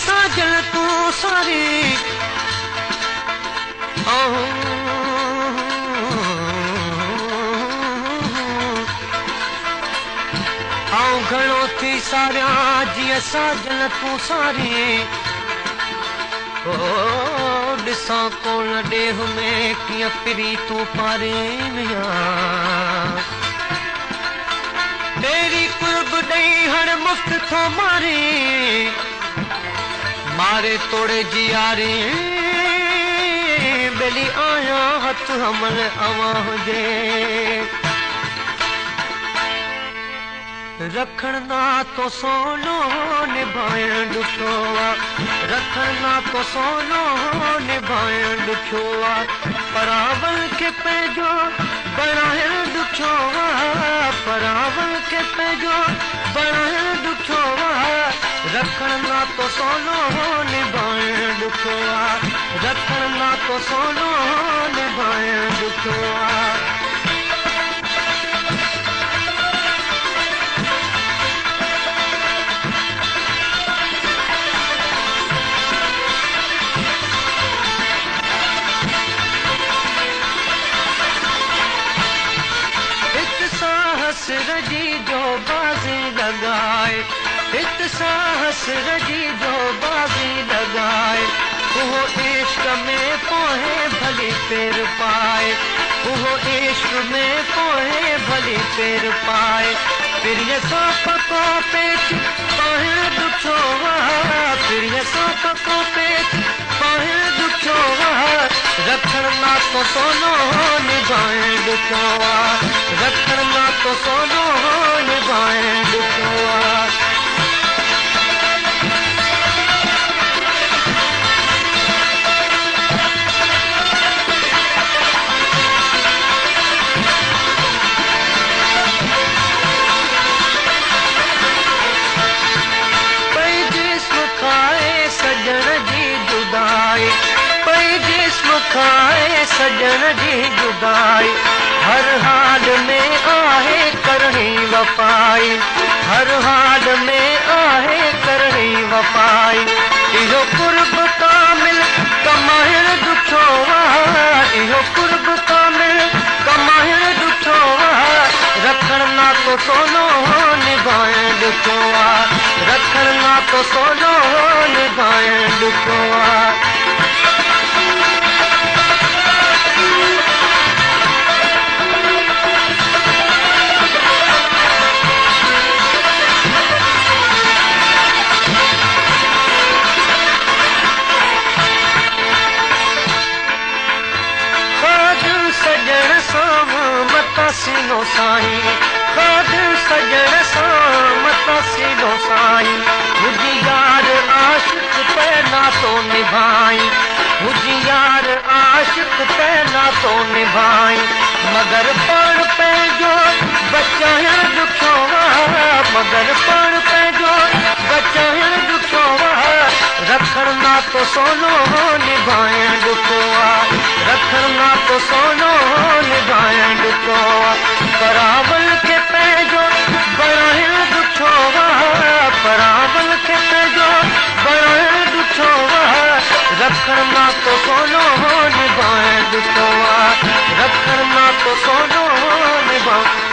साजल तू सारी आऊं घणो थी सारिया जीअं साजल तू सारी ओ ॾिसां कोन ॾेह में कीअं फिरी तू पारे विया तेरी कुर्ब ॾेई हण मुफ़्त थो मारे मारे तोड़े जी यारी बेली आया हथ हमल अवां हुजे रखण ना तो सोनो निभाइण ॾुखियो रखण ना तो सोनो निभाइण ॾुखियो परावल के पंहिंजो बणाइण ॾुखियो परावल के पंहिंजो बणाइण ॾुखियो रखण ना तो सोनो निभाइण ॾुखियो रखण ना तो सोनो निभाइण ॾुखियो रजी जो बाजी लगाए इत साहस रजी जो बाजी लगाए वो इश्क में पोहे भली पेर पाए वो इश्क में पोहे भली पेर पाए फिर ये सांप को पेच पाहिण ॾुखियो फिर ये सांप को पेच पाहिण ॾुखियो रखण ना तो सोनो निभाइण ॾुखियो रखण ना तो सोनो निभाइण ॾुखियो खाए सजन जी जुदाई हर हाल में आहे करणी वफाई हर हाल में आहे करणी वफाई इहो कुर्ब कामिल कमाइण ॾुखियो इहो कुर्ब कामिल कमाइण ॾुखियो रखण ना तो सोनो निभाइण ॾुखियो रखण ना तो सोनो निभाइण ॾुखियो सीनो साईं खाद सजण सां मता सीनो साईं मुझी यार आशिक पे ना तो निभाई मुझी यार आशिक पे ना तो निभाई मगर पण पंहिंजो बचाइण ॾुखियो मगर पण पंहिंजो बचाइण ॾुखियो रखण ना तो सोनो निभाइण ॾुखियो रखण ना तो सोनो निभाइण ॾुखियो परावल के पंहिंजो बणाइण ॾुखियो परावल के पंहिंजो बणाइण ॾुखियो रखण ना तो सोनो निभाइण ॾुखियो रखण ना तो सोनो निभाइण